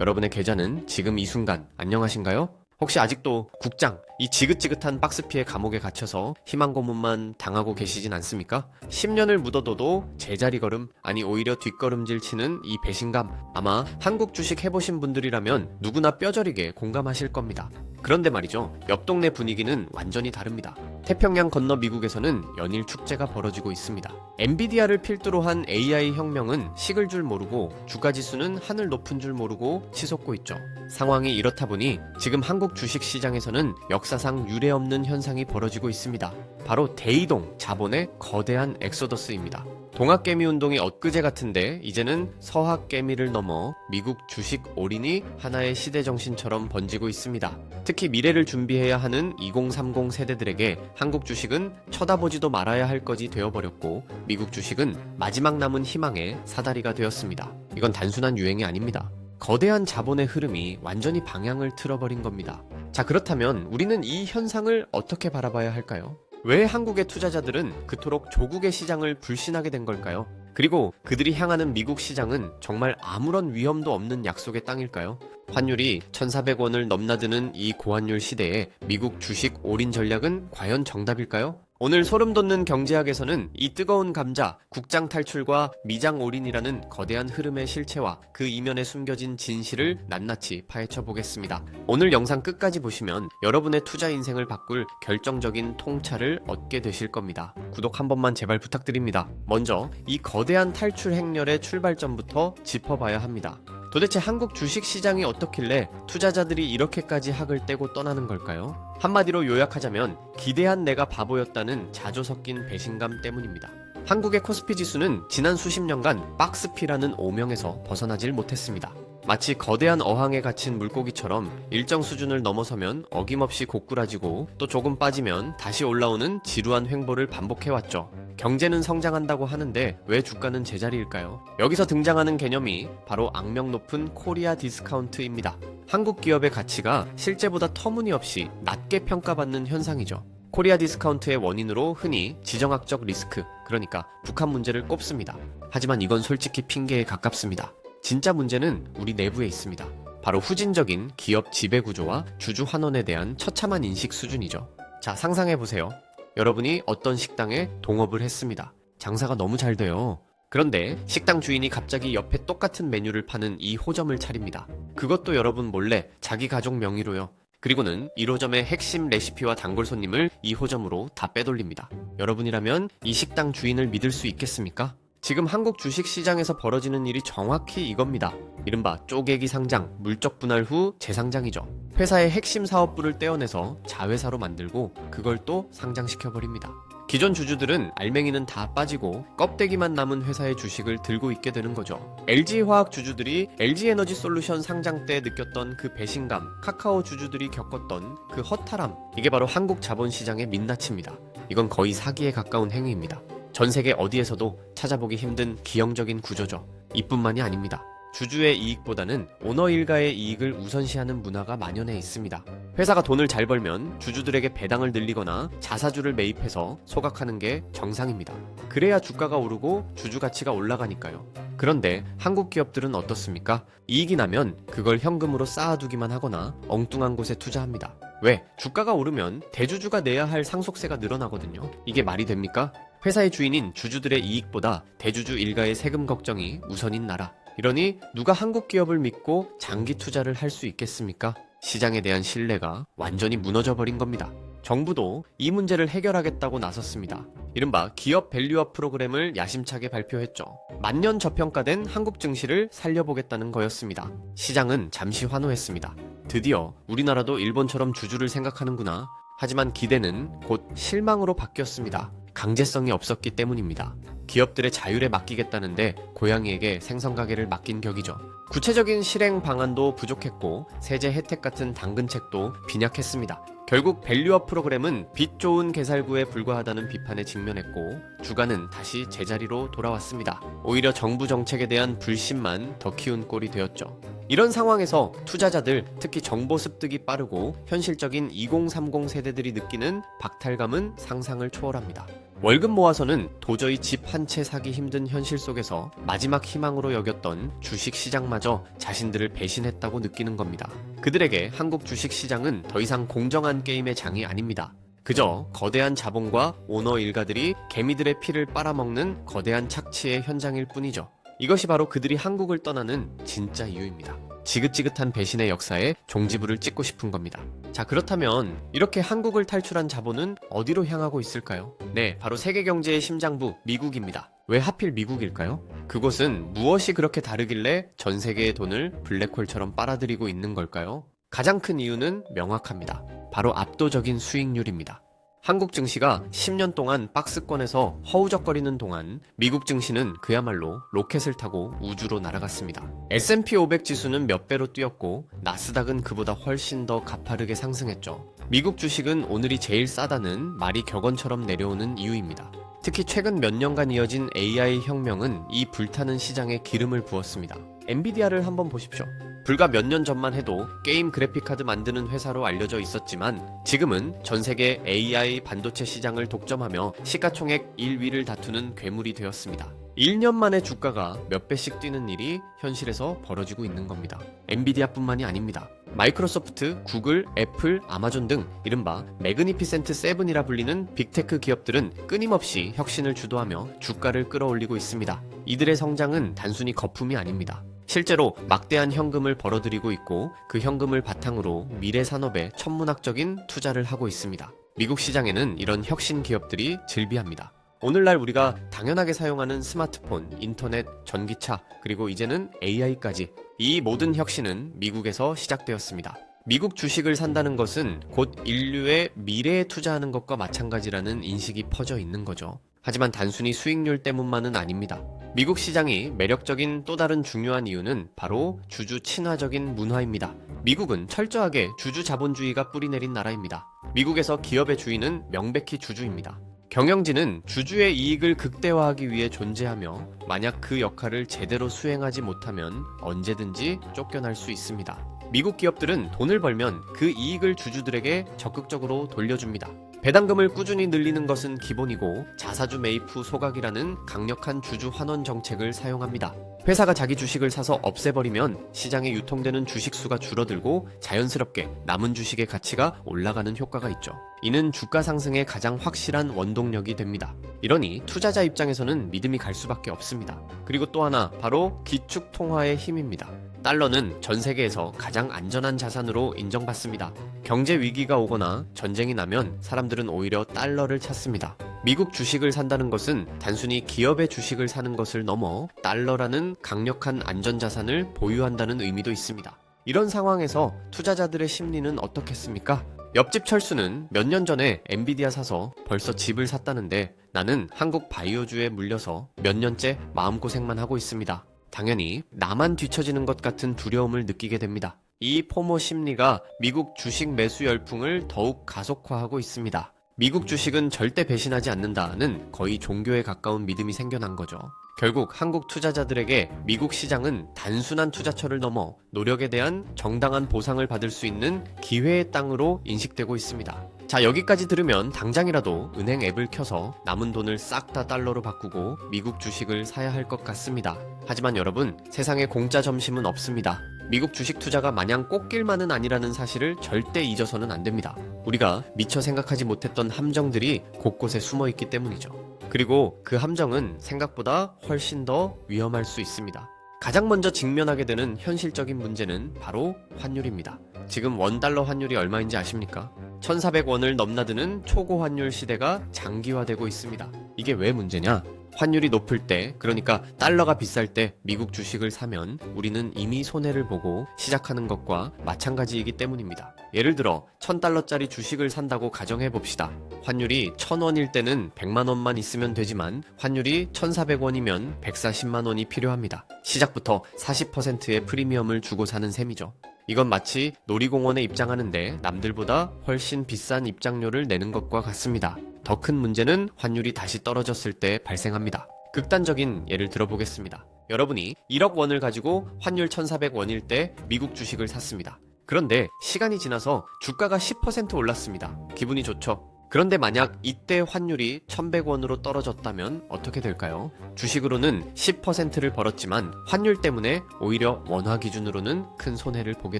여러분의 계좌는 지금 이 순간 안녕하신가요? 혹시 아직도 국장, 이 지긋지긋한 박스피의 감옥에 갇혀서 희망 고문만 당하고 계시진 않습니까? 10년을 묻어둬도 제자리 걸음, 아니 오히려 뒷걸음질 치는 이 배신감, 아마 한국 주식 해보신 분들이라면 누구나 뼈저리게 공감하실 겁니다. 그런데 말이죠, 옆 동네 분위기는 완전히 다릅니다. 태평양 건너 미국에서는 연일 축제가 벌어지고 있습니다. 엔비디아를 필두로 한 AI 혁명은 식을 줄 모르고 주가지수는 하늘 높은 줄 모르고 치솟고 있죠. 상황이 이렇다 보니 지금 한국 주식시장에서는 역사상 유례없는 현상이 벌어지고 있습니다. 바로 대이동 자본의 거대한 엑소더스입니다. 동학개미 운동이 엊그제 같은데 이제는 서학개미를 넘어 미국 주식 올인이 하나의 시대정신처럼 번지고 있습니다. 특히 미래를 준비해야 하는 2030 세대들에게 한국 주식은 쳐다보지도 말아야 할 것이 되어버렸고 미국 주식은 마지막 남은 희망의 사다리가 되었습니다. 이건 단순한 유행이 아닙니다. 거대한 자본의 흐름이 완전히 방향을 틀어버린 겁니다. 자, 그렇다면 우리는 이 현상을 어떻게 바라봐야 할까요? 왜 한국의 투자자들은 그토록 조국의 시장을 불신하게 된 걸까요? 그리고 그들이 향하는 미국 시장은 정말 아무런 위험도 없는 약속의 땅일까요? 환율이 1,400원을 넘나드는 이 고환율 시대에 미국 주식 올인 전략은 과연 정답일까요? 오늘 소름 돋는 경제학에서는 이 뜨거운 감자, 국장 탈출과 미장 올인이라는 거대한 흐름의 실체와 그 이면에 숨겨진 진실을 낱낱이 파헤쳐 보겠습니다. 오늘 영상 끝까지 보시면 여러분의 투자 인생을 바꿀 결정적인 통찰을 얻게 되실 겁니다. 구독 한 번만 제발 부탁드립니다. 먼저 이 거대한 탈출 행렬의 출발점부터 짚어봐야 합니다. 도대체 한국 주식시장이 어떻길래 투자자들이 이렇게까지 학을 떼고 떠나는 걸까요? 한마디로 요약하자면 기대한 내가 바보였다는 자조 섞인 배신감 때문입니다. 한국의 코스피 지수는 지난 수십 년간 박스피라는 오명에서 벗어나질 못했습니다. 마치 거대한 어항에 갇힌 물고기처럼 일정 수준을 넘어서면 어김없이 고꾸라지고 또 조금 빠지면 다시 올라오는 지루한 횡보를 반복해왔죠. 경제는 성장한다고 하는데 왜 주가는 제자리일까요? 여기서 등장하는 개념이 바로 악명 높은 코리아 디스카운트입니다. 한국 기업의 가치가 실제보다 터무니없이 낮게 평가받는 현상이죠. 코리아 디스카운트의 원인으로 흔히 지정학적 리스크, 그러니까 북한 문제를 꼽습니다. 하지만 이건 솔직히 핑계에 가깝습니다. 진짜 문제는 우리 내부에 있습니다. 바로 후진적인 기업 지배구조와 주주 환원에 대한 처참한 인식 수준이죠. 자, 상상해보세요. 여러분이 어떤 식당에 동업을 했습니다. 장사가 너무 잘 돼요. 그런데 식당 주인이 갑자기 옆에 똑같은 메뉴를 파는 2호점을 차립니다. 그것도 여러분 몰래 자기 가족 명의로요. 그리고는 1호점의 핵심 레시피와 단골 손님을 2호점으로 다 빼돌립니다. 여러분이라면 이 식당 주인을 믿을 수 있겠습니까? 지금 한국 주식시장에서 벌어지는 일이 정확히 이겁니다. 이른바 쪼개기 상장, 물적 분할 후 재상장이죠. 회사의 핵심 사업부를 떼어내서 자회사로 만들고 그걸 또 상장시켜버립니다. 기존 주주들은 알맹이는 다 빠지고 껍데기만 남은 회사의 주식을 들고 있게 되는 거죠. LG화학 주주들이 LG에너지솔루션 상장 때 느꼈던 그 배신감, 카카오 주주들이 겪었던 그 허탈함, 이게 바로 한국 자본시장의 민낯입니다. 이건 거의 사기에 가까운 행위입니다. 전 세계 어디에서도 찾아보기 힘든 기형적인 구조죠. 이뿐만이 아닙니다. 주주의 이익보다는 오너 일가의 이익을 우선시하는 문화가 만연해 있습니다. 회사가 돈을 잘 벌면 주주들에게 배당을 늘리거나 자사주를 매입해서 소각하는 게 정상입니다. 그래야 주가가 오르고 주주 가치가 올라가니까요. 그런데 한국 기업들은 어떻습니까? 이익이 나면 그걸 현금으로 쌓아두기만 하거나 엉뚱한 곳에 투자합니다. 왜? 주가가 오르면 대주주가 내야 할 상속세가 늘어나거든요. 이게 말이 됩니까? 회사의 주인인 주주들의 이익보다 대주주 일가의 세금 걱정이 우선인 나라. 이러니 누가 한국 기업을 믿고 장기 투자를 할 수 있겠습니까? 시장에 대한 신뢰가 완전히 무너져버린 겁니다. 정부도 이 문제를 해결하겠다고 나섰습니다. 이른바 기업 밸류업 프로그램을 야심차게 발표했죠. 만년 저평가된 한국 증시를 살려보겠다는 거였습니다. 시장은 잠시 환호했습니다. 드디어 우리나라도 일본처럼 주주를 생각하는구나. 하지만 기대는 곧 실망으로 바뀌었습니다. 강제성이 없었기 때문입니다. 기업들의 자율에 맡기겠다는데 고양이에게 생선가게를 맡긴 격이죠. 구체적인 실행 방안도 부족했고 세제 혜택 같은 당근책도 빈약했습니다. 결국 밸류업 프로그램은 빚 좋은 개살구에 불과하다는 비판에 직면했고 주가는 다시 제자리로 돌아왔습니다. 오히려 정부 정책에 대한 불신만 더 키운 꼴이 되었죠. 이런 상황에서 투자자들, 특히 정보 습득이 빠르고 현실적인 2030 세대들이 느끼는 박탈감은 상상을 초월합니다. 월급 모아서는 도저히 집 한 채 사기 힘든 현실 속에서 마지막 희망으로 여겼던 주식 시장마저 자신들을 배신했다고 느끼는 겁니다. 그들에게 한국 주식 시장은 더 이상 공정한 게임의 장이 아닙니다. 그저 거대한 자본과 오너 일가들이 개미들의 피를 빨아먹는 거대한 착취의 현장일 뿐이죠. 이것이 바로 그들이 한국을 떠나는 진짜 이유입니다. 지긋지긋한 배신의 역사에 종지부를 찍고 싶은 겁니다. 자, 그렇다면 이렇게 한국을 탈출한 자본은 어디로 향하고 있을까요? 네, 바로 세계 경제의 심장부 미국입니다. 왜 하필 미국일까요? 그곳은 무엇이 그렇게 다르길래 전 세계의 돈을 블랙홀처럼 빨아들이고 있는 걸까요? 가장 큰 이유는 명확합니다. 바로 압도적인 수익률입니다. 한국 증시가 10년 동안 박스권에서 허우적거리는 동안 미국 증시는 그야말로 로켓을 타고 우주로 날아갔습니다. S&P 500 지수는 몇 배로 뛰었고 나스닥은 그보다 훨씬 더 가파르게 상승했죠. 미국 주식은 오늘이 제일 싸다는 말이 격언처럼 내려오는 이유입니다. 특히 최근 몇 년간 이어진 AI 혁명은 이 불타는 시장에 기름을 부었습니다. 엔비디아를 한번 보십시오. 불과 몇 년 전만 해도 게임 그래픽카드 만드는 회사로 알려져 있었지만 지금은 전 세계 AI 반도체 시장을 독점하며 시가총액 1위를 다투는 괴물이 되었습니다. 1년 만에 주가가 몇 배씩 뛰는 일이 현실에서 벌어지고 있는 겁니다. 엔비디아뿐만이 아닙니다. 마이크로소프트, 구글, 애플, 아마존 등 이른바 매그니피센트 세븐이라 불리는 빅테크 기업들은 끊임없이 혁신을 주도하며 주가를 끌어올리고 있습니다. 이들의 성장은 단순히 거품이 아닙니다. 실제로 막대한 현금을 벌어들이고 있고 그 현금을 바탕으로 미래 산업에 천문학적인 투자를 하고 있습니다. 미국 시장에는 이런 혁신 기업들이 즐비합니다. 오늘날 우리가 당연하게 사용하는 스마트폰, 인터넷, 전기차, 그리고 이제는 AI까지 이 모든 혁신은 미국에서 시작되었습니다. 미국 주식을 산다는 것은 곧 인류의 미래에 투자하는 것과 마찬가지라는 인식이 퍼져 있는 거죠. 하지만 단순히 수익률 때문만은 아닙니다. 미국 시장이 매력적인 또 다른 중요한 이유는 바로 주주 친화적인 문화입니다. 미국은 철저하게 주주 자본주의가 뿌리내린 나라입니다. 미국에서 기업의 주인은 명백히 주주입니다. 경영진은 주주의 이익을 극대화하기 위해 존재하며 만약 그 역할을 제대로 수행하지 못하면 언제든지 쫓겨날 수 있습니다. 미국 기업들은 돈을 벌면 그 이익을 주주들에게 적극적으로 돌려줍니다. 배당금을 꾸준히 늘리는 것은 기본이고 자사주 매입 후 소각이라는 강력한 주주 환원 정책을 사용합니다. 회사가 자기 주식을 사서 없애버리면 시장에 유통되는 주식 수가 줄어들고 자연스럽게 남은 주식의 가치가 올라가는 효과가 있죠. 이는 주가 상승의 가장 확실한 원동력이 됩니다. 이러니 투자자 입장에서는 믿음이 갈 수밖에 없습니다. 그리고 또 하나 바로 기축 통화의 힘입니다. 달러는 전 세계에서 가장 안전한 자산으로 인정받습니다. 경제 위기가 오거나 전쟁이 나면 사람들은 오히려 달러를 찾습니다. 미국 주식을 산다는 것은 단순히 기업의 주식을 사는 것을 넘어 달러라는 강력한 안전자산을 보유한다는 의미도 있습니다. 이런 상황에서 투자자들의 심리는 어떻겠습니까? 옆집 철수는 몇 년 전에 엔비디아 사서 벌써 집을 샀다는데 나는 한국 바이오주에 물려서 몇 년째 마음고생만 하고 있습니다. 당연히 나만 뒤처지는 것 같은 두려움을 느끼게 됩니다. 이 포모 심리가 미국 주식 매수 열풍을 더욱 가속화하고 있습니다. 미국 주식은 절대 배신하지 않는다는 거의 종교에 가까운 믿음이 생겨난 거죠. 결국 한국 투자자들에게 미국 시장은 단순한 투자처를 넘어 노력에 대한 정당한 보상을 받을 수 있는 기회의 땅으로 인식되고 있습니다. 자, 여기까지 들으면 당장이라도 은행 앱을 켜서 남은 돈을 싹 다 달러로 바꾸고 미국 주식을 사야 할 것 같습니다. 하지만 여러분, 세상에 공짜 점심은 없습니다. 미국 주식 투자가 마냥 꽃길만은 아니라는 사실을 절대 잊어서는 안 됩니다. 우리가 미처 생각하지 못했던 함정들이 곳곳에 숨어 있기 때문이죠. 그리고 그 함정은 생각보다 훨씬 더 위험할 수 있습니다. 가장 먼저 직면하게 되는 현실적인 문제는 바로 환율입니다. 지금 원달러 환율이 얼마인지 아십니까? 1,400원을 넘나드는 초고 환율 시대가 장기화되고 있습니다. 이게 왜 문제냐? 환율이 높을 때, 그러니까 달러가 비쌀 때 미국 주식을 사면 우리는 이미 손해를 보고 시작하는 것과 마찬가지이기 때문입니다. 예를 들어 1,000달러짜리 주식을 산다고 가정해봅시다. 환율이 1,000원일 때는 100만원만 있으면 되지만 환율이 1,400원이면 140만원이 필요합니다. 시작부터 40%의 프리미엄을 주고 사는 셈이죠. 이건 마치 놀이공원에 입장하는데 남들보다 훨씬 비싼 입장료를 내는 것과 같습니다. 더 큰 문제는 환율이 다시 떨어졌을 때 발생합니다. 극단적인 예를 들어보겠습니다. 여러분이 1억 원을 가지고 환율 1,400원일 때 미국 주식을 샀습니다. 그런데 시간이 지나서 주가가 10% 올랐습니다. 기분이 좋죠? 그런데 만약 이때 환율이 1,100원으로 떨어졌다면 어떻게 될까요? 주식으로는 10%를 벌었지만 환율 때문에 오히려 원화 기준으로는 큰 손해를 보게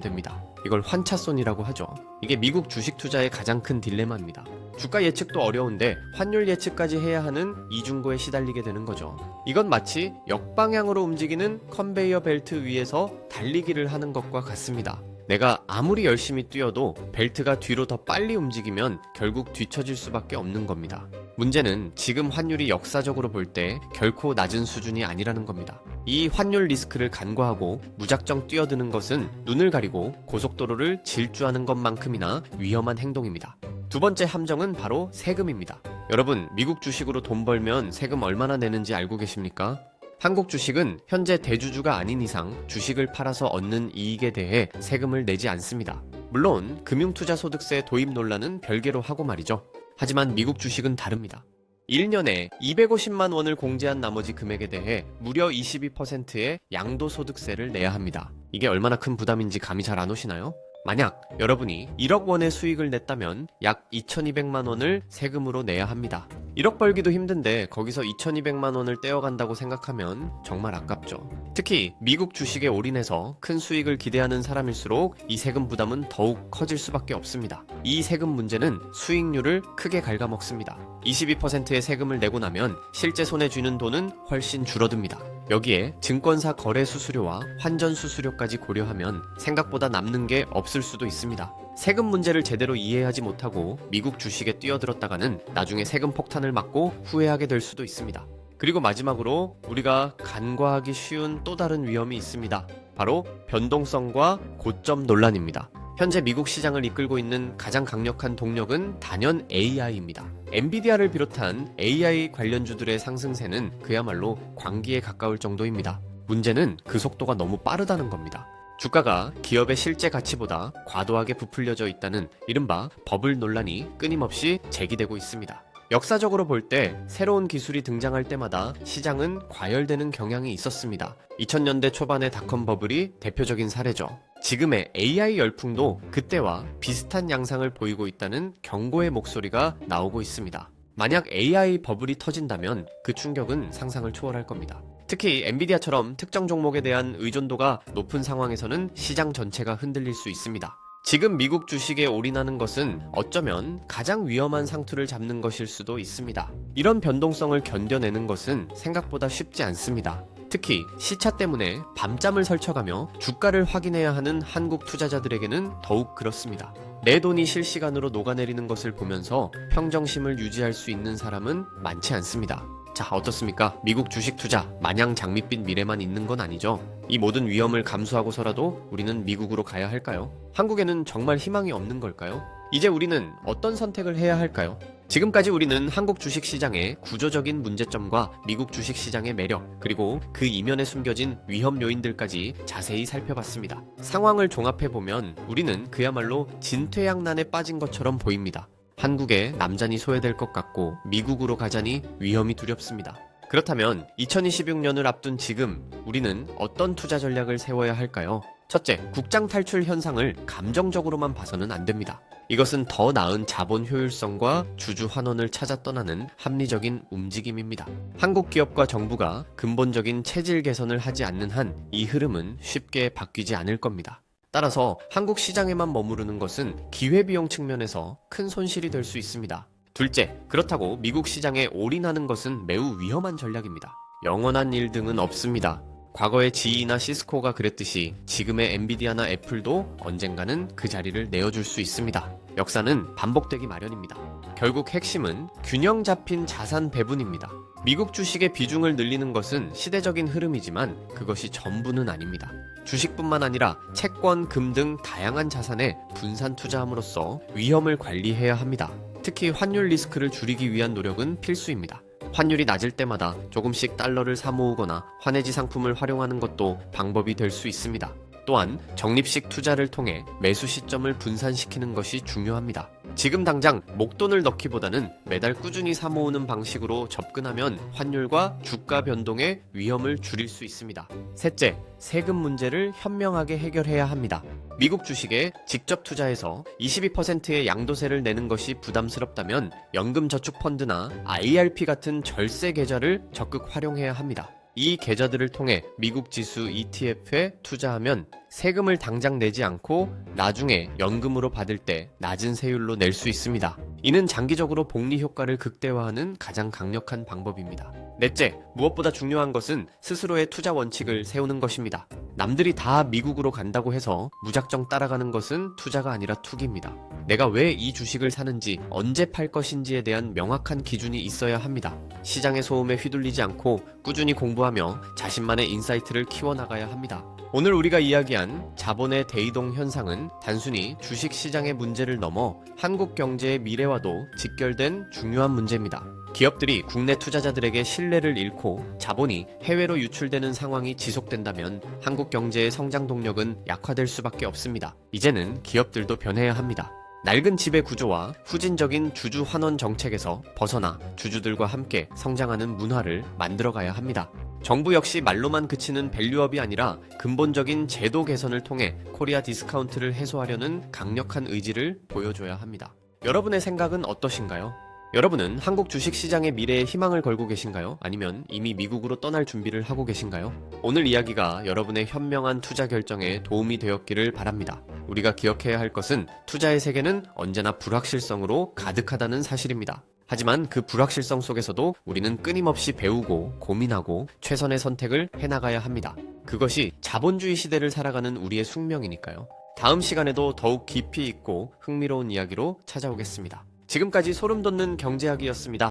됩니다. 이걸 환차손이라고 하죠. 이게 미국 주식 투자의 가장 큰 딜레마입니다. 주가 예측도 어려운데 환율 예측까지 해야 하는 이중고에 시달리게 되는 거죠. 이건 마치 역방향으로 움직이는 컨베이어 벨트 위에서 달리기를 하는 것과 같습니다. 내가 아무리 열심히 뛰어도 벨트가 뒤로 더 빨리 움직이면 결국 뒤처질 수밖에 없는 겁니다. 문제는 지금 환율이 역사적으로 볼 때 결코 낮은 수준이 아니라는 겁니다. 이 환율 리스크를 간과하고 무작정 뛰어드는 것은 눈을 가리고 고속도로를 질주하는 것만큼이나 위험한 행동입니다. 두 번째 함정은 바로 세금입니다. 여러분, 미국 주식으로 돈 벌면 세금 얼마나 내는지 알고 계십니까? 한국 주식은 현재 대주주가 아닌 이상 주식을 팔아서 얻는 이익에 대해 세금을 내지 않습니다. 물론 금융투자소득세 도입 논란은 별개로 하고 말이죠. 하지만 미국 주식은 다릅니다. 1년에 250만 원을 공제한 나머지 금액에 대해 무려 22%의 양도소득세를 내야 합니다. 이게 얼마나 큰 부담인지 감이 잘 안 오시나요? 만약 여러분이 1억 원의 수익을 냈다면 약 2,200만 원을 세금으로 내야 합니다. 1억 벌기도 힘든데 거기서 2,200만 원을 떼어간다고 생각하면 정말 아깝죠. 특히 미국 주식에 올인해서 큰 수익을 기대하는 사람일수록 이 세금 부담은 더욱 커질 수밖에 없습니다. 이 세금 문제는 수익률을 크게 갉아먹습니다. 22%의 세금을 내고 나면 실제 손에 쥐는 돈은 훨씬 줄어듭니다. 여기에 증권사 거래 수수료와 환전 수수료까지 고려하면 생각보다 남는 게 없을 수도 있습니다. 세금 문제를 제대로 이해하지 못하고 미국 주식에 뛰어들었다가는 나중에 세금 폭탄을 맞고 후회하게 될 수도 있습니다. 그리고 마지막으로 우리가 간과하기 쉬운 또 다른 위험이 있습니다. 바로 변동성과 고점 논란입니다. 현재 미국 시장을 이끌고 있는 가장 강력한 동력은 단연 AI입니다. 엔비디아를 비롯한 AI 관련주들의 상승세는 그야말로 광기에 가까울 정도입니다. 문제는 그 속도가 너무 빠르다는 겁니다. 주가가 기업의 실제 가치보다 과도하게 부풀려져 있다는 이른바 버블 논란이 끊임없이 제기되고 있습니다. 역사적으로 볼 때 새로운 기술이 등장할 때마다 시장은 과열되는 경향이 있었습니다. 2000년대 초반의 닷컴 버블이 대표적인 사례죠. 지금의 AI 열풍도 그때와 비슷한 양상을 보이고 있다는 경고의 목소리가 나오고 있습니다. 만약 AI 버블이 터진다면 그 충격은 상상을 초월할 겁니다. 특히 엔비디아처럼 특정 종목에 대한 의존도가 높은 상황에서는 시장 전체가 흔들릴 수 있습니다. 지금 미국 주식에 올인하는 것은 어쩌면 가장 위험한 상투를 잡는 것일 수도 있습니다. 이런 변동성을 견뎌내는 것은 생각보다 쉽지 않습니다. 특히 시차 때문에 밤잠을 설쳐가며 주가를 확인해야 하는 한국 투자자들에게는 더욱 그렇습니다. 내 돈이 실시간으로 녹아내리는 것을 보면서 평정심을 유지할 수 있는 사람은 많지 않습니다. 자, 어떻습니까? 미국 주식 투자 마냥 장밋빛 미래만 있는 건 아니죠. 이 모든 위험을 감수하고서라도 우리는 미국으로 가야 할까요? 한국에는 정말 희망이 없는 걸까요? 이제 우리는 어떤 선택을 해야 할까요? 지금까지 우리는 한국 주식 시장의 구조적인 문제점과 미국 주식 시장의 매력, 그리고 그 이면에 숨겨진 위험 요인들까지 자세히 살펴봤습니다. 상황을 종합해보면 우리는 그야말로 진퇴양난에 빠진 것처럼 보입니다. 한국에 남잔이 소외될 것 같고 미국으로 가자니 위험이 두렵습니다. 그렇다면 2026년을 앞둔 지금 우리는 어떤 투자 전략을 세워야 할까요? 첫째, 국장 탈출 현상을 감정적으로만 봐서는 안 됩니다. 이것은 더 나은 자본 효율성과 주주 환원을 찾아 떠나는 합리적인 움직임입니다. 한국 기업과 정부가 근본적인 체질 개선을 하지 않는 한 이 흐름은 쉽게 바뀌지 않을 겁니다. 따라서 한국 시장에만 머무르는 것은 기회비용 측면에서 큰 손실이 될 수 있습니다. 둘째, 그렇다고 미국 시장에 올인하는 것은 매우 위험한 전략입니다. 영원한 일 등은 없습니다. 과거의 GE나 시스코가 그랬듯이 지금의 엔비디아나 애플도 언젠가는 그 자리를 내어줄 수 있습니다. 역사는 반복되기 마련입니다. 결국 핵심은 균형 잡힌 자산 배분입니다. 미국 주식의 비중을 늘리는 것은 시대적인 흐름이지만 그것이 전부는 아닙니다. 주식뿐만 아니라 채권, 금 등 다양한 자산에 분산 투자함으로써 위험을 관리해야 합니다. 특히 환율 리스크를 줄이기 위한 노력은 필수입니다. 환율이 낮을 때마다 조금씩 달러를 사모으거나 환해지 상품을 활용하는 것도 방법이 될 수 있습니다. 또한 적립식 투자를 통해 매수 시점을 분산시키는 것이 중요합니다. 지금 당장 목돈을 넣기보다는 매달 꾸준히 사모으는 방식으로 접근하면 환율과 주가 변동의 위험을 줄일 수 있습니다. 셋째, 세금 문제를 현명하게 해결해야 합니다. 미국 주식에 직접 투자해서 22%의 양도세를 내는 것이 부담스럽다면 연금저축펀드나 IRP 같은 절세 계좌를 적극 활용해야 합니다. 이 계좌들을 통해 미국 지수 ETF에 투자하면 세금을 당장 내지 않고 나중에 연금으로 받을 때 낮은 세율로 낼 수 있습니다. 이는 장기적으로 복리 효과를 극대화하는 가장 강력한 방법입니다. 넷째, 무엇보다 중요한 것은 스스로의 투자 원칙을 세우는 것입니다. 남들이 다 미국으로 간다고 해서 무작정 따라가는 것은 투자가 아니라 투기입니다. 내가 왜 이 주식을 사는지, 언제 팔 것인지에 대한 명확한 기준이 있어야 합니다. 시장의 소음에 휘둘리지 않고 꾸준히 공부하며 자신만의 인사이트를 키워나가야 합니다. 오늘 우리가 이야기한 자본의 대이동 현상은 단순히 주식 시장의 문제를 넘어 한국 경제의 미래와도 직결된 중요한 문제입니다. 기업들이 국내 투자자들에게 신뢰를 잃고 자본이 해외로 유출되는 상황이 지속된다면 한국 경제의 성장 동력은 약화될 수밖에 없습니다. 이제는 기업들도 변해야 합니다. 낡은 지배 구조와 후진적인 주주 환원 정책에서 벗어나 주주들과 함께 성장하는 문화를 만들어가야 합니다. 정부 역시 말로만 그치는 밸류업이 아니라 근본적인 제도 개선을 통해 코리아 디스카운트를 해소하려는 강력한 의지를 보여줘야 합니다. 여러분의 생각은 어떠신가요? 여러분은 한국 주식시장의 미래에 희망을 걸고 계신가요? 아니면 이미 미국으로 떠날 준비를 하고 계신가요? 오늘 이야기가 여러분의 현명한 투자 결정에 도움이 되었기를 바랍니다. 우리가 기억해야 할 것은 투자의 세계는 언제나 불확실성으로 가득하다는 사실입니다. 하지만 그 불확실성 속에서도 우리는 끊임없이 배우고 고민하고 최선의 선택을 해나가야 합니다. 그것이 자본주의 시대를 살아가는 우리의 숙명이니까요. 다음 시간에도 더욱 깊이 있고 흥미로운 이야기로 찾아오겠습니다. 지금까지 소름 돋는 경제학이었습니다.